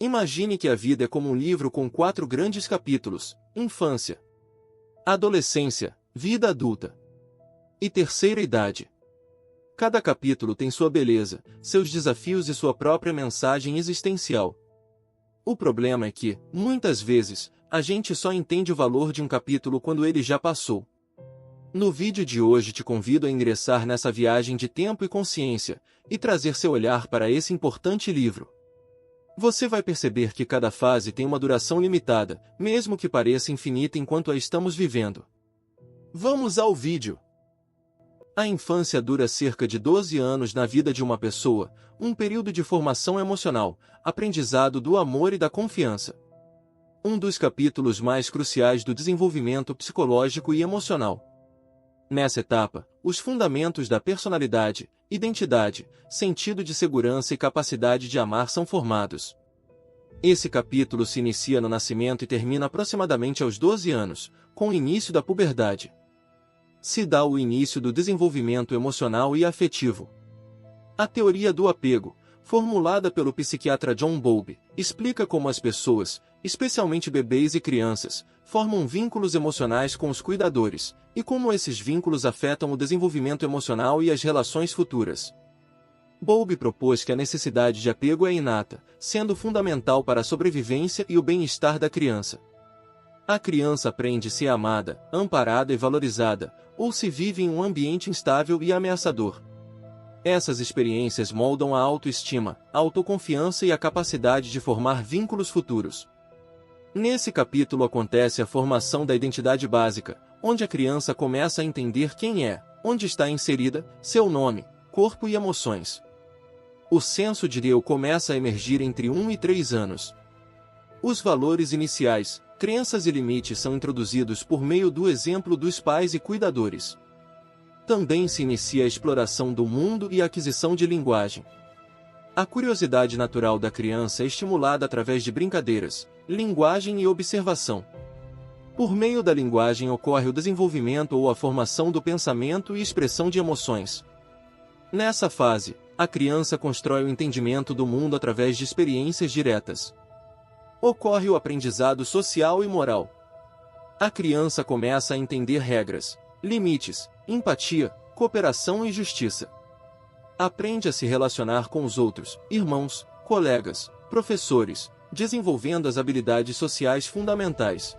Imagine que a vida é como um livro com 4 grandes capítulos: infância, adolescência, vida adulta e terceira idade. Cada capítulo tem sua beleza, seus desafios e sua própria mensagem existencial. O problema é que, muitas vezes, a gente só entende o valor de um capítulo quando ele já passou. No vídeo de hoje te convido a ingressar nessa viagem de tempo e consciência, e trazer seu olhar para esse importante livro. Você vai perceber que cada fase tem uma duração limitada, mesmo que pareça infinita enquanto a estamos vivendo. Vamos ao vídeo! A infância dura cerca de 12 anos na vida de uma pessoa, um período de formação emocional, aprendizado do amor e da confiança. Um dos capítulos mais cruciais do desenvolvimento psicológico e emocional. Nessa etapa, os fundamentos da personalidade, identidade, sentido de segurança e capacidade de amar são formados. Esse capítulo se inicia no nascimento e termina aproximadamente aos 12 anos, com o início da puberdade. Se dá o início do desenvolvimento emocional e afetivo. A teoria do apego, formulada pelo psiquiatra John Bowlby, explica como as pessoas, especialmente bebês e crianças, formam vínculos emocionais com os cuidadores, e como esses vínculos afetam o desenvolvimento emocional e as relações futuras. Bowlby propôs que a necessidade de apego é inata, sendo fundamental para a sobrevivência e o bem-estar da criança. A criança aprende se é amada, amparada e valorizada, ou se vive em um ambiente instável e ameaçador. Essas experiências moldam a autoestima, a autoconfiança e a capacidade de formar vínculos futuros. Nesse capítulo acontece a formação da identidade básica, onde a criança começa a entender quem é, onde está inserida, seu nome, corpo e emoções. O senso de eu começa a emergir entre 1 e 3 anos. Os valores iniciais, crenças e limites são introduzidos por meio do exemplo dos pais e cuidadores. Também se inicia a exploração do mundo e a aquisição de linguagem. A curiosidade natural da criança é estimulada através de brincadeiras, linguagem e observação. Por meio da linguagem ocorre o desenvolvimento ou a formação do pensamento e expressão de emoções. Nessa fase, a criança constrói o entendimento do mundo através de experiências diretas. Ocorre o aprendizado social e moral. A criança começa a entender regras, limites, empatia, cooperação e justiça. Aprende a se relacionar com os outros, irmãos, colegas, professores, desenvolvendo as habilidades sociais fundamentais.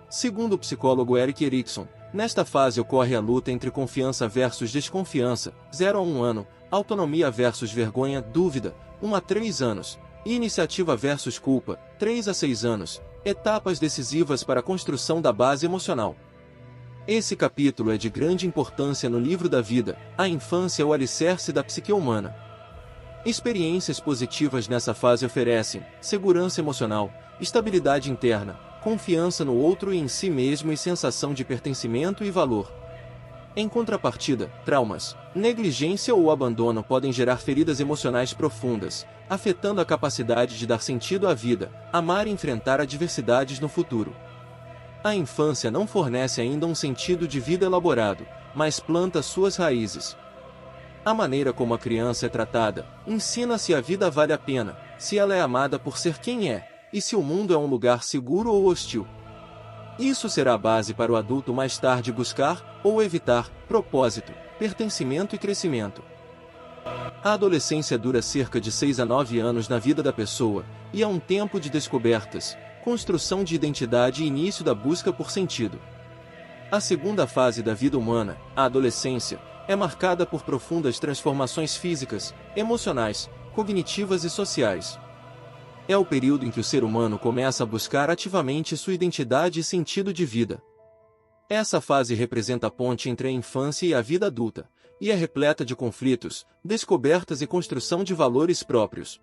Segundo o psicólogo Erik Erikson, nesta fase ocorre a luta entre confiança versus desconfiança, 0 a 1 ano, autonomia versus vergonha, dúvida, 1 a 3 anos, e iniciativa versus culpa, 3 a 6 anos, etapas decisivas para a construção da base emocional. Esse capítulo é de grande importância no livro da vida, a infância é o alicerce da psique humana. Experiências positivas nessa fase oferecem segurança emocional, estabilidade interna, confiança no outro e em si mesmo e sensação de pertencimento e valor. Em contrapartida, traumas, negligência ou abandono podem gerar feridas emocionais profundas, afetando a capacidade de dar sentido à vida, amar e enfrentar adversidades no futuro. A infância não fornece ainda um sentido de vida elaborado, mas planta suas raízes. A maneira como a criança é tratada, ensina se a vida vale a pena, se ela é amada por ser quem é, e se o mundo é um lugar seguro ou hostil. Isso será a base para o adulto mais tarde buscar, ou evitar, propósito, pertencimento e crescimento. A adolescência dura cerca de 6 a 9 anos na vida da pessoa, e é um tempo de descobertas, construção de identidade e início da busca por sentido. A segunda fase da vida humana, a adolescência, é marcada por profundas transformações físicas, emocionais, cognitivas e sociais. É o período em que o ser humano começa a buscar ativamente sua identidade e sentido de vida. Essa fase representa a ponte entre a infância e a vida adulta, e é repleta de conflitos, descobertas e construção de valores próprios.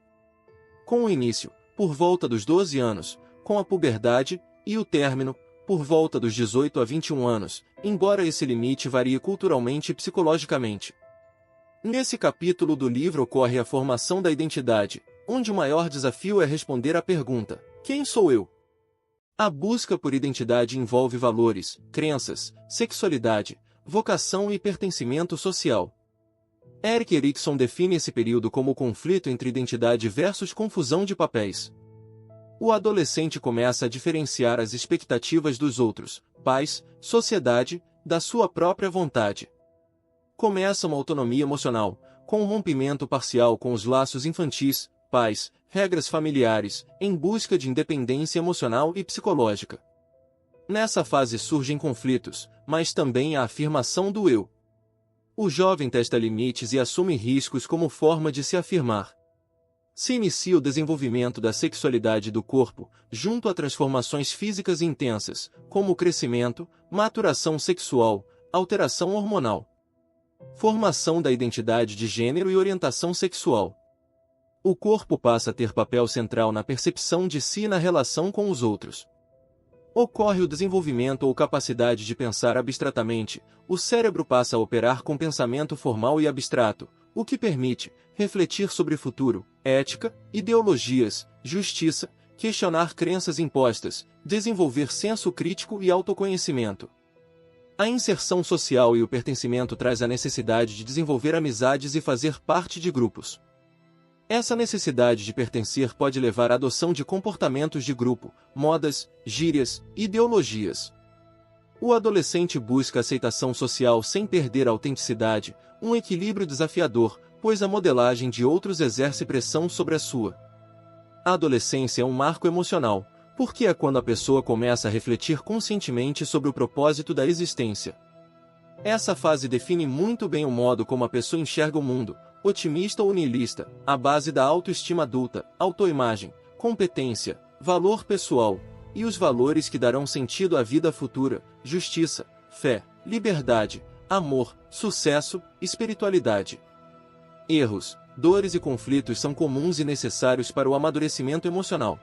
Com o início, por volta dos 12 anos, com a puberdade, e o término, por volta dos 18 a 21 anos, embora esse limite varie culturalmente e psicologicamente. Nesse capítulo do livro ocorre a formação da identidade, onde o maior desafio é responder à pergunta: quem sou eu? A busca por identidade envolve valores, crenças, sexualidade, vocação e pertencimento social. Erik Erikson define esse período como o conflito entre identidade versus confusão de papéis. O adolescente começa a diferenciar as expectativas dos outros, pais, sociedade, da sua própria vontade. Começa uma autonomia emocional, com um rompimento parcial com os laços infantis, pais, regras familiares, em busca de independência emocional e psicológica. Nessa fase surgem conflitos, mas também a afirmação do eu. O jovem testa limites e assume riscos como forma de se afirmar. Se inicia o desenvolvimento da sexualidade do corpo, junto a transformações físicas intensas, como o crescimento, maturação sexual, alteração hormonal, formação da identidade de gênero e orientação sexual. O corpo passa a ter papel central na percepção de si e na relação com os outros. Ocorre o desenvolvimento ou capacidade de pensar abstratamente, o cérebro passa a operar com pensamento formal e abstrato, o que permite refletir sobre futuro, ética, ideologias, justiça, questionar crenças impostas, desenvolver senso crítico e autoconhecimento. A inserção social e o pertencimento traz a necessidade de desenvolver amizades e fazer parte de grupos. Essa necessidade de pertencer pode levar à adoção de comportamentos de grupo, modas, gírias, ideologias. O adolescente busca aceitação social sem perder a autenticidade, um equilíbrio desafiador, pois a modelagem de outros exerce pressão sobre a sua. A adolescência é um marco emocional, porque é quando a pessoa começa a refletir conscientemente sobre o propósito da existência. Essa fase define muito bem o modo como a pessoa enxerga o mundo, otimista ou niilista, a base da autoestima adulta, autoimagem, competência, valor pessoal, e os valores que darão sentido à vida futura, justiça, fé, liberdade, amor, sucesso, espiritualidade. Erros, dores e conflitos são comuns e necessários para o amadurecimento emocional.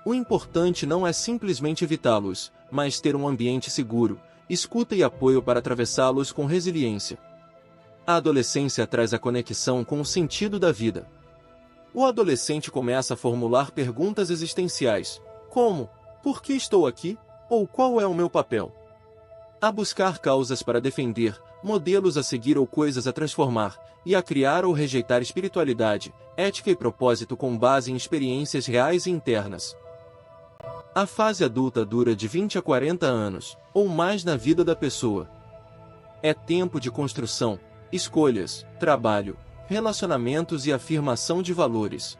O importante não é simplesmente evitá-los, mas ter um ambiente seguro, escuta e apoio para atravessá-los com resiliência. A adolescência traz a conexão com o sentido da vida. O adolescente começa a formular perguntas existenciais, como: por que estou aqui? Ou qual é o meu papel? A buscar causas para defender, modelos a seguir ou coisas a transformar, e a criar ou rejeitar espiritualidade, ética e propósito com base em experiências reais e internas. A fase adulta dura de 20 a 40 anos, ou mais na vida da pessoa. É tempo de construção, escolhas, trabalho, relacionamentos e afirmação de valores.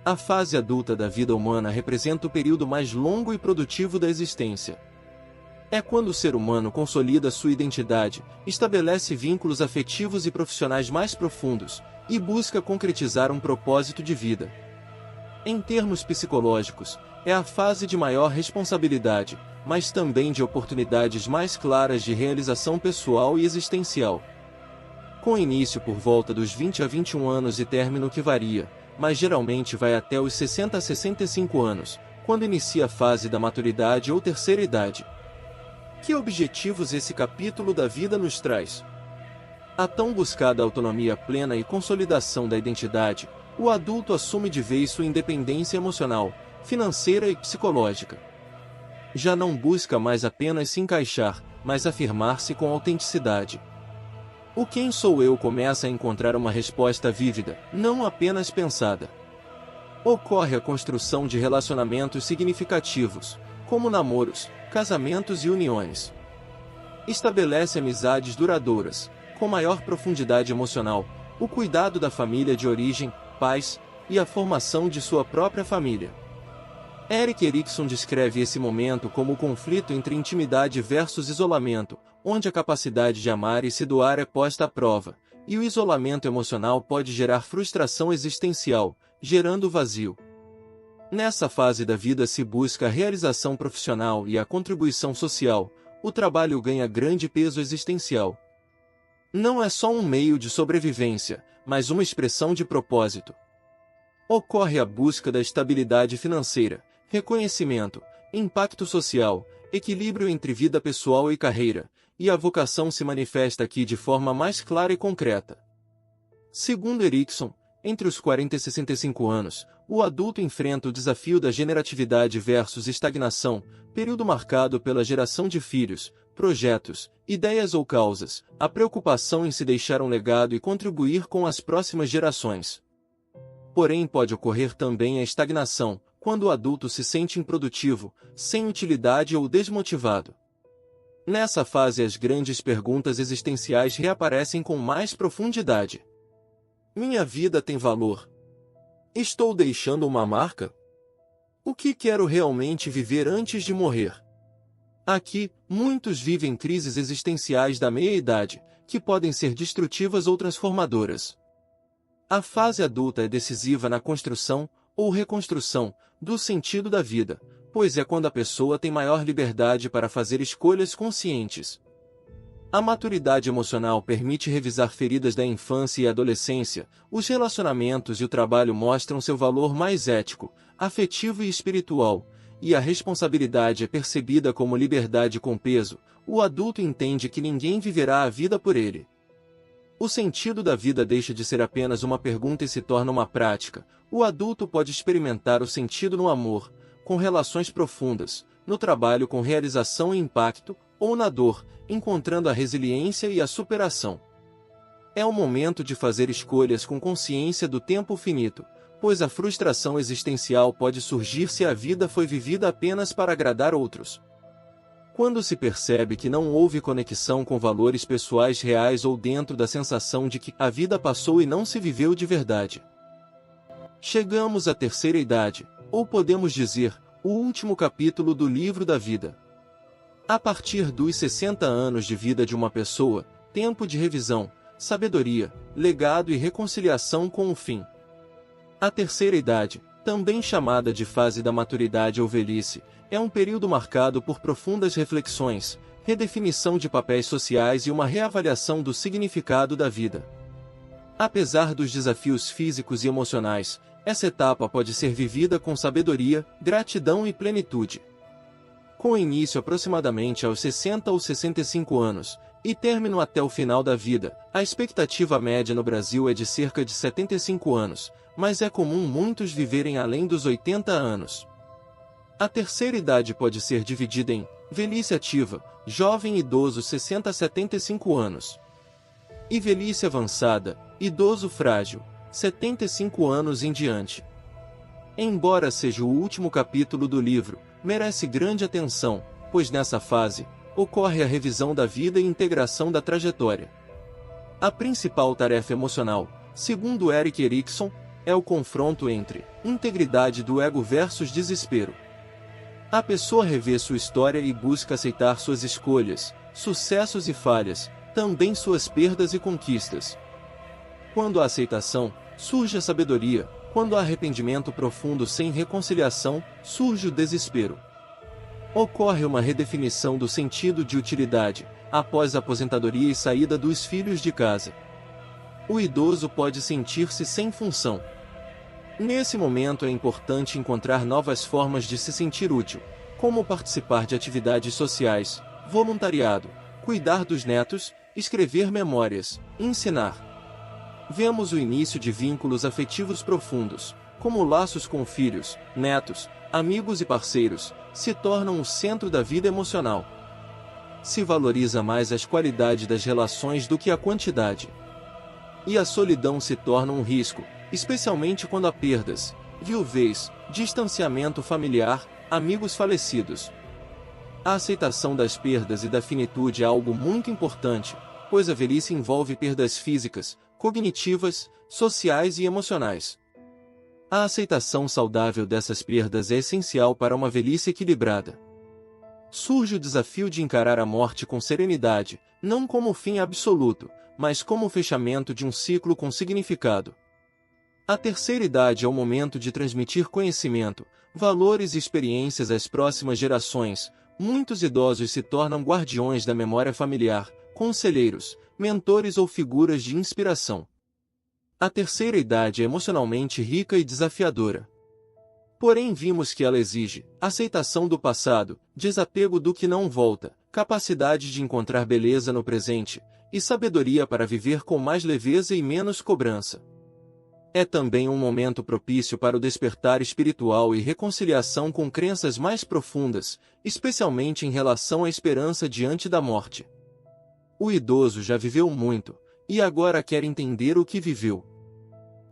A fase adulta da vida humana representa o período mais longo e produtivo da existência. É quando o ser humano consolida sua identidade, estabelece vínculos afetivos e profissionais mais profundos, e busca concretizar um propósito de vida. Em termos psicológicos, é a fase de maior responsabilidade, mas também de oportunidades mais claras de realização pessoal e existencial. Com início por volta dos 20 a 21 anos e término que varia, mas geralmente vai até os 60 a 65 anos, quando inicia a fase da maturidade ou terceira idade. Que objetivos esse capítulo da vida nos traz? A tão buscada autonomia plena e consolidação da identidade, o adulto assume de vez sua independência emocional, financeira e psicológica. Já não busca mais apenas se encaixar, mas afirmar-se com autenticidade. O quem sou eu começa a encontrar uma resposta vívida, não apenas pensada. Ocorre a construção de relacionamentos significativos, como namoros, casamentos e uniões. Estabelece amizades duradouras, com maior profundidade emocional, o cuidado da família de origem, pais, e a formação de sua própria família. Erik Erikson descreve esse momento como o conflito entre intimidade versus isolamento, onde a capacidade de amar e se doar é posta à prova, e o isolamento emocional pode gerar frustração existencial, gerando vazio. Nessa fase da vida se busca a realização profissional e a contribuição social, o trabalho ganha grande peso existencial. Não é só um meio de sobrevivência, mas uma expressão de propósito. Ocorre a busca da estabilidade financeira, reconhecimento, impacto social, equilíbrio entre vida pessoal e carreira, e a vocação se manifesta aqui de forma mais clara e concreta. Segundo Erikson, entre os 40 e 65 anos, o adulto enfrenta o desafio da generatividade versus estagnação, período marcado pela geração de filhos, projetos, ideias ou causas, a preocupação em se deixar um legado e contribuir com as próximas gerações. Porém pode ocorrer também a estagnação, quando o adulto se sente improdutivo, sem utilidade ou desmotivado. Nessa fase, as grandes perguntas existenciais reaparecem com mais profundidade. Minha vida tem valor? Estou deixando uma marca? O que quero realmente viver antes de morrer? Aqui, muitos vivem crises existenciais da meia-idade, que podem ser destrutivas ou transformadoras. A fase adulta é decisiva na construção, ou reconstrução, do sentido da vida, pois é quando a pessoa tem maior liberdade para fazer escolhas conscientes. A maturidade emocional permite revisar feridas da infância e adolescência, os relacionamentos e o trabalho mostram seu valor mais ético, afetivo e espiritual, e a responsabilidade é percebida como liberdade com peso. O adulto entende que ninguém viverá a vida por ele. O sentido da vida deixa de ser apenas uma pergunta e se torna uma prática. O adulto pode experimentar o sentido no amor, com relações profundas, no trabalho com realização e impacto, ou na dor, encontrando a resiliência e a superação. É o momento de fazer escolhas com consciência do tempo finito, pois a frustração existencial pode surgir se a vida foi vivida apenas para agradar outros. Quando se percebe que não houve conexão com valores pessoais reais ou dentro da sensação de que a vida passou e não se viveu de verdade. Chegamos à terceira idade, ou podemos dizer, o último capítulo do livro da vida. A partir dos 60 anos de vida de uma pessoa, tempo de revisão, sabedoria, legado e reconciliação com o fim. A terceira idade, também chamada de fase da maturidade ou velhice, é um período marcado por profundas reflexões, redefinição de papéis sociais e uma reavaliação do significado da vida. Apesar dos desafios físicos e emocionais, essa etapa pode ser vivida com sabedoria, gratidão e plenitude. Com início aproximadamente aos 60 ou 65 anos, e término até o final da vida, a expectativa média no Brasil é de cerca de 75 anos, mas é comum muitos viverem além dos 80 anos. A terceira idade pode ser dividida em velhice ativa, jovem idoso 60 a 75 anos, e velhice avançada, idoso frágil, 75 anos em diante. Embora seja o último capítulo do livro, merece grande atenção, pois nessa fase, ocorre a revisão da vida e integração da trajetória. A principal tarefa emocional, segundo Erik Erikson, é o confronto entre integridade do ego versus desespero. A pessoa revê sua história e busca aceitar suas escolhas, sucessos e falhas, também suas perdas e conquistas. Quando há aceitação, surge a sabedoria. Quando há arrependimento profundo sem reconciliação, surge o desespero. Ocorre uma redefinição do sentido de utilidade, após a aposentadoria e saída dos filhos de casa. O idoso pode sentir-se sem função. Nesse momento é importante encontrar novas formas de se sentir útil, como participar de atividades sociais, voluntariado, cuidar dos netos, escrever memórias, ensinar. Vemos o início de vínculos afetivos profundos, como laços com filhos, netos, amigos e parceiros, se tornam o centro da vida emocional. Se valoriza mais as qualidades das relações do que a quantidade. E a solidão se torna um risco, especialmente quando há perdas, viuvez, distanciamento familiar, amigos falecidos. A aceitação das perdas e da finitude é algo muito importante, pois a velhice envolve perdas físicas, cognitivas, sociais e emocionais. A aceitação saudável dessas perdas é essencial para uma velhice equilibrada. Surge o desafio de encarar a morte com serenidade, não como fim absoluto, mas como o fechamento de um ciclo com significado. A terceira idade é o momento de transmitir conhecimento, valores e experiências às próximas gerações. Muitos idosos se tornam guardiões da memória familiar, conselheiros, mentores ou figuras de inspiração. A terceira idade é emocionalmente rica e desafiadora. Porém, vimos que ela exige aceitação do passado, desapego do que não volta, capacidade de encontrar beleza no presente, e sabedoria para viver com mais leveza e menos cobrança. É também um momento propício para o despertar espiritual e reconciliação com crenças mais profundas, especialmente em relação à esperança diante da morte. O idoso já viveu muito, e agora quer entender o que viveu.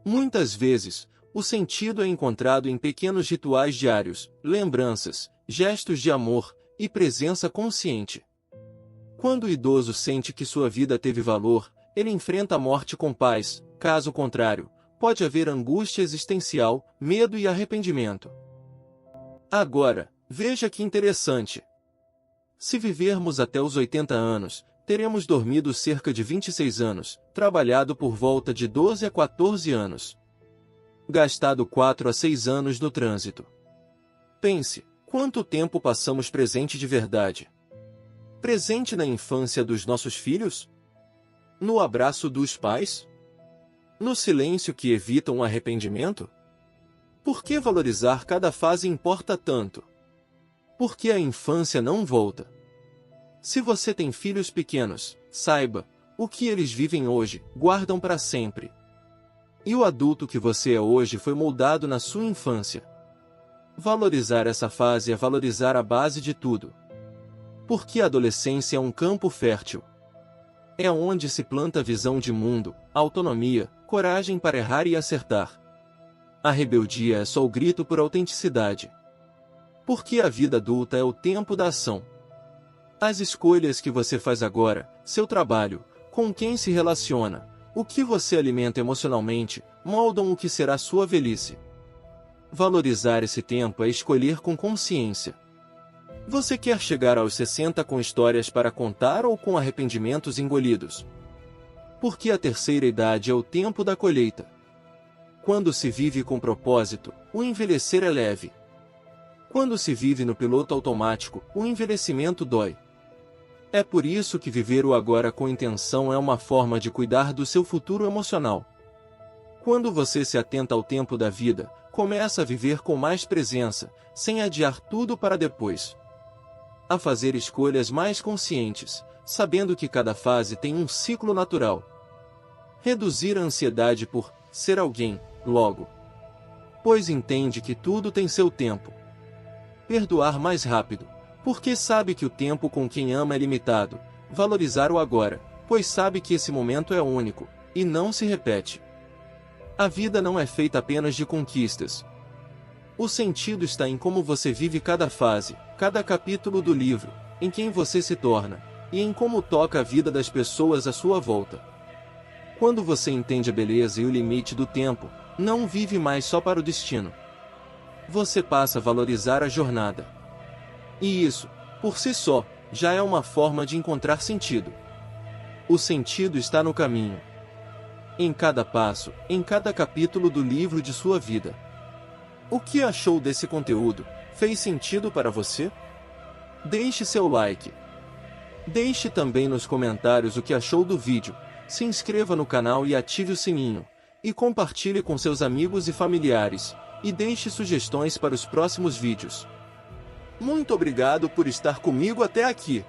Muitas vezes, O sentido é encontrado em pequenos rituais diários, lembranças, gestos de amor e presença consciente. Quando o idoso sente que sua vida teve valor, ele enfrenta a morte com paz. Caso contrário, pode haver angústia existencial, medo e arrependimento. Agora, veja que interessante. Se vivermos até os 80 anos, teremos dormido cerca de 26 anos, trabalhado por volta de 12 a 14 anos. Gastado 4 a 6 anos no trânsito. Pense, quanto tempo passamos presente de verdade? Presente na infância dos nossos filhos? No abraço dos pais? No silêncio que evita um arrependimento? Por que valorizar cada fase importa tanto? Porque a infância não volta. Se você tem filhos pequenos, saiba, o que eles vivem hoje, guardam para sempre. E o adulto que você é hoje foi moldado na sua infância. Valorizar essa fase é valorizar a base de tudo. Porque a adolescência é um campo fértil. É onde se planta visão de mundo, autonomia, coragem para errar e acertar. A rebeldia é só o grito por autenticidade. Porque a vida adulta é o tempo da ação. As escolhas que você faz agora, seu trabalho, com quem se relaciona, o que você alimenta emocionalmente, moldam o que será sua velhice. Valorizar esse tempo é escolher com consciência. Você quer chegar aos 60 com histórias para contar ou com arrependimentos engolidos? Porque a terceira idade é o tempo da colheita. Quando se vive com propósito, o envelhecer é leve. Quando se vive no piloto automático, o envelhecimento dói. É por isso que viver o agora com intenção é uma forma de cuidar do seu futuro emocional. Quando você se atenta ao tempo da vida, começa a viver com mais presença, sem adiar tudo para depois. A fazer escolhas mais conscientes, sabendo que cada fase tem um ciclo natural. Reduzir a ansiedade por ser alguém, logo. Pois entende que tudo tem seu tempo. Perdoar mais rápido, porque sabe que o tempo com quem ama é limitado. Valorizar o agora, pois sabe que esse momento é único, e não se repete. A vida não é feita apenas de conquistas. O sentido está em como você vive cada fase, cada capítulo do livro, em quem você se torna, e em como toca a vida das pessoas à sua volta. Quando você entende a beleza e o limite do tempo, não vive mais só para o destino. Você passa a valorizar a jornada. E isso, por si só, já é uma forma de encontrar sentido. O sentido está no caminho. Em cada passo, em cada capítulo do livro de sua vida. O que achou desse conteúdo? Fez sentido para você? Deixe seu like. Deixe também nos comentários o que achou do vídeo, se inscreva no canal e ative o sininho, e compartilhe com seus amigos e familiares, e deixe sugestões para os próximos vídeos. Muito obrigado por estar comigo até aqui.